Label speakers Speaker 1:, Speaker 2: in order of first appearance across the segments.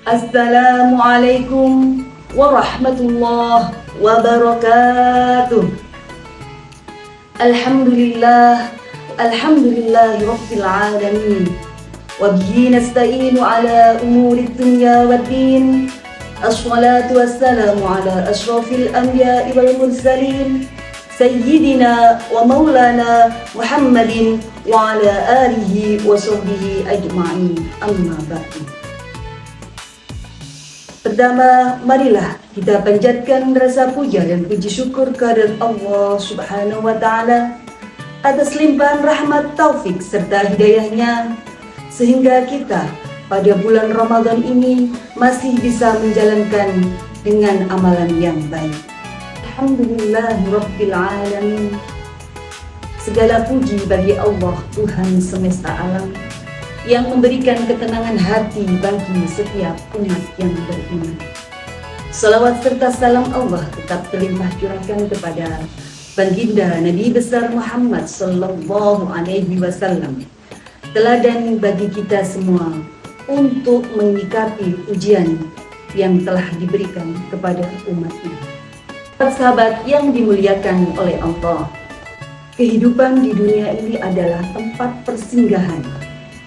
Speaker 1: Assalamualaikum warahmatullahi wabarakatuh. Alhamdulillahi rabbil alamin. Wa bihi nasta'inu ala umuri dunya waddin. Assalatu wassalamu ala asyrafil anbiya'i wal mursalin Sayyidina wa maulana Muhammadin wa ala alihi wa sahbihi ajma'in. Amma ba'du. Pertama, marilah kita panjatkan rasa puja dan puji syukur kehadirat Allah Subhanahu wa Ta'ala atas limpahan rahmat, taufik serta hidayahnya, sehingga kita pada bulan Ramadan ini masih bisa menjalankan dengan amalan yang baik. Alhamdulillahirabbil alamin. Segala puji bagi Allah, Tuhan semesta alam, yang memberikan ketenangan hati bagi setiap umat yang beriman. Salawat serta salam Allah tetap terlimpah curahkan kepada baginda Nabi besar Muhammad sallallahu alaihi wasallam, teladan bagi kita semua untuk menyikapi ujian yang telah diberikan kepada umatnya. Sahabat yang dimuliakan oleh Allah, kehidupan di dunia ini adalah tempat persinggahan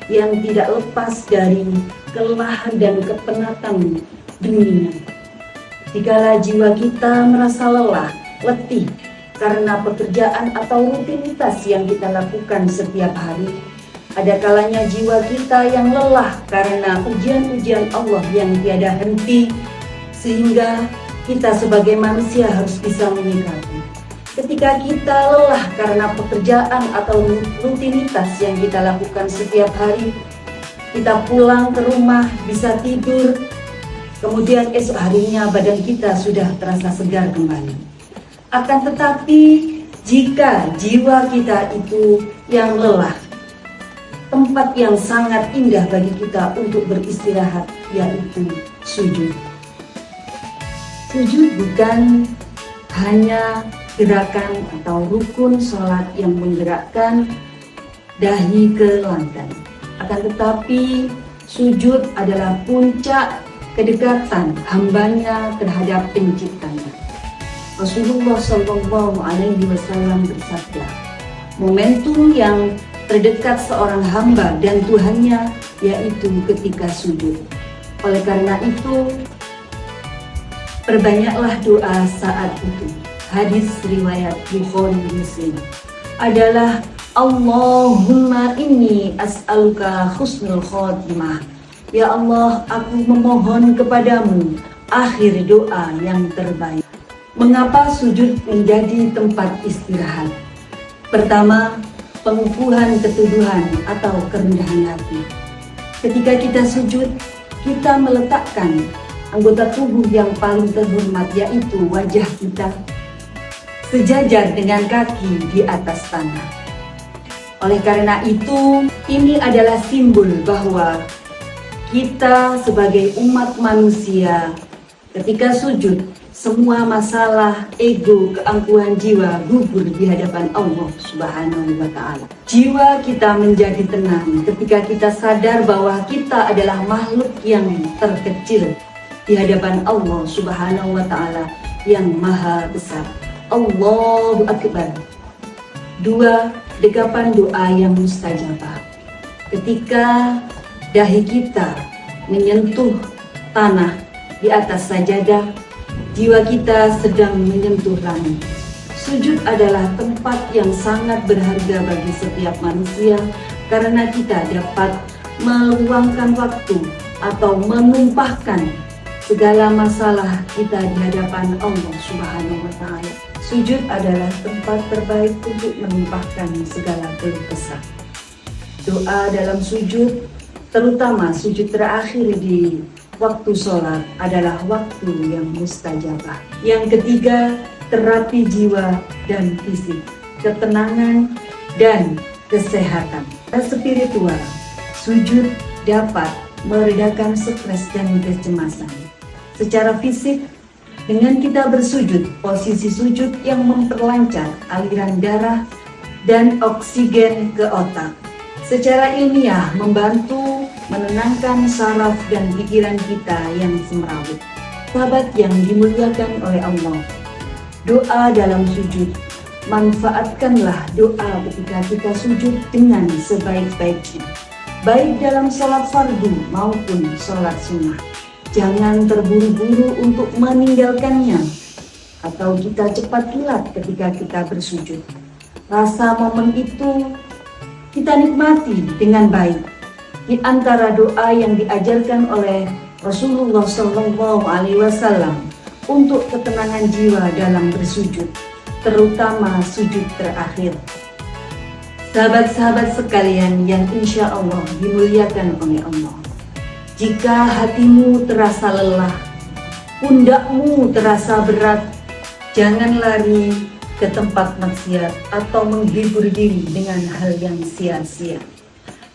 Speaker 1: yang tidak lepas dari kelelahan dan kepenatan dunia. Dikala jiwa kita merasa lelah, letih karena pekerjaan atau rutinitas yang kita lakukan setiap hari, ada kalanya jiwa kita yang lelah karena ujian-ujian Allah yang tiada henti, sehingga kita sebagai manusia harus bisa menyikapi. Ketika kita lelah karena pekerjaan atau rutinitas yang kita lakukan setiap hari, kita pulang ke rumah bisa tidur, kemudian esok harinya badan kita sudah terasa segar kembali. Akan tetapi jika jiwa kita itu yang lelah, tempat yang sangat indah bagi kita untuk beristirahat yaitu sujud. Sujud bukan hanya gerakan atau rukun sholat yang menggerakkan dahi ke lantai, akan tetapi sujud adalah puncak kedekatan hambanya terhadap penciptanya. Rasulullah Shallallahu Alaihi Wasallam bersabda, momentum yang terdekat seorang hamba dan Tuhannya yaitu ketika sujud. Oleh karena itu, perbanyaklah doa saat itu. Hadis riwayat Bukhari Muslim adalah Allahumma inni as'aluka husnul khotimah. Ya Allah, aku memohon kepadamu akhir doa yang terbaik. Mengapa sujud menjadi tempat istirahat? Pertama, pengukuhan ketuduhan atau kerendahan hati. Ketika kita sujud, kita meletakkan anggota tubuh yang paling terhormat, yaitu wajah kita, sejajar dengan kaki di atas tanah. Oleh karena itu, ini adalah simbol bahwa kita sebagai umat manusia ketika sujud, semua masalah ego, keangkuhan jiwa gugur di hadapan Allah Subhanahu wa Ta'ala. Jiwa kita menjadi tenang ketika kita sadar bahwa kita adalah makhluk yang terkecil di hadapan Allah Subhanahu wa Ta'ala yang maha besar. Allahu Akbar. 2. Dekapan doa yang mustajabah. Ketika dahi kita menyentuh tanah di atas sajadah, jiwa kita sedang menyentuh langit. Sujud adalah tempat yang sangat berharga bagi setiap manusia karena kita dapat meluangkan waktu atau menumpahkan segala masalah kita di hadapan Allah Subhanahu wa Ta'ala. Sujud adalah tempat terbaik untuk menumpahkan segala keluh kesah. Doa dalam sujud, terutama sujud terakhir di waktu sholat, adalah waktu yang mustajabah. Yang ketiga, terapi jiwa dan fisik, ketenangan dan kesehatan. Spiritual, sujud dapat meredakan stres dan kecemasan. Secara fisik, dengan kita bersujud, posisi sujud yang memperlancar aliran darah dan oksigen ke otak. Secara ilmiah membantu menenangkan saraf dan pikiran kita yang semrawut. Sahabat yang dimuliakan oleh Allah, doa dalam sujud, manfaatkanlah doa ketika kita sujud dengan sebaik-baiknya, baik dalam sholat fardu maupun sholat sunnah. Jangan terburu-buru untuk meninggalkannya, atau kita cepat kilat ketika kita bersujud. Rasa momen itu kita nikmati dengan baik. Di antara doa yang diajarkan oleh Rasulullah SAW untuk ketenangan jiwa dalam bersujud, terutama sujud terakhir. Sahabat-sahabat sekalian yang insya Allah dimuliakan oleh Allah, jika hatimu terasa lelah, pundakmu terasa berat, jangan lari ke tempat maksiat atau menghibur diri dengan hal yang sia-sia.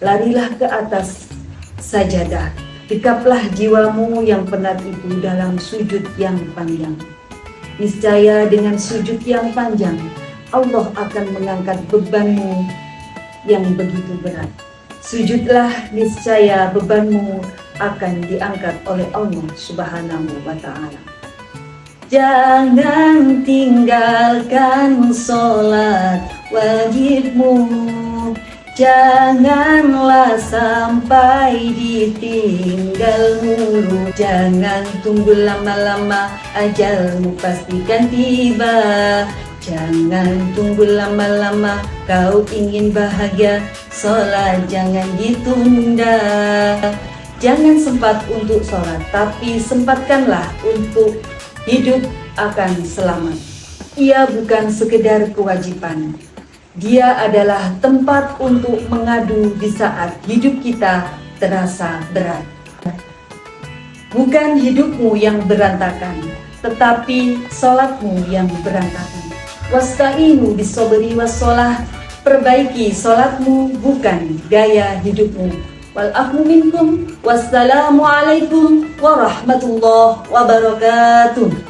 Speaker 1: Larilah ke atas sajadah, dekaplah jiwamu yang penat itu dalam sujud yang panjang. Niscaya dengan sujud yang panjang, Allah akan mengangkat bebanmu yang begitu berat. Sujudlah, niscaya bebanmu akan diangkat oleh Allah Subhanahu wa Ta'ala. Jangan tinggalkan sholat wajibmu, janganlah sampai ditinggal mulu. Jangan tunggu lama-lama, ajalmu pastikan tiba. Jangan tunggu lama-lama, kau ingin bahagia, sholat jangan ditunda. Jangan sempat untuk sholat, tapi sempatkanlah untuk hidup akan selamat. Ia bukan sekedar kewajiban, dia adalah tempat untuk mengadu di saat hidup kita terasa berat. Bukan hidupmu yang berantakan, tetapi sholatmu yang berantakan. Wasta'inu bisobri wassolah, perbaiki sholatmu, bukan gaya hidupmu. Wal-afu minkum, wassalamualaikum warahmatullahi wabarakatuh.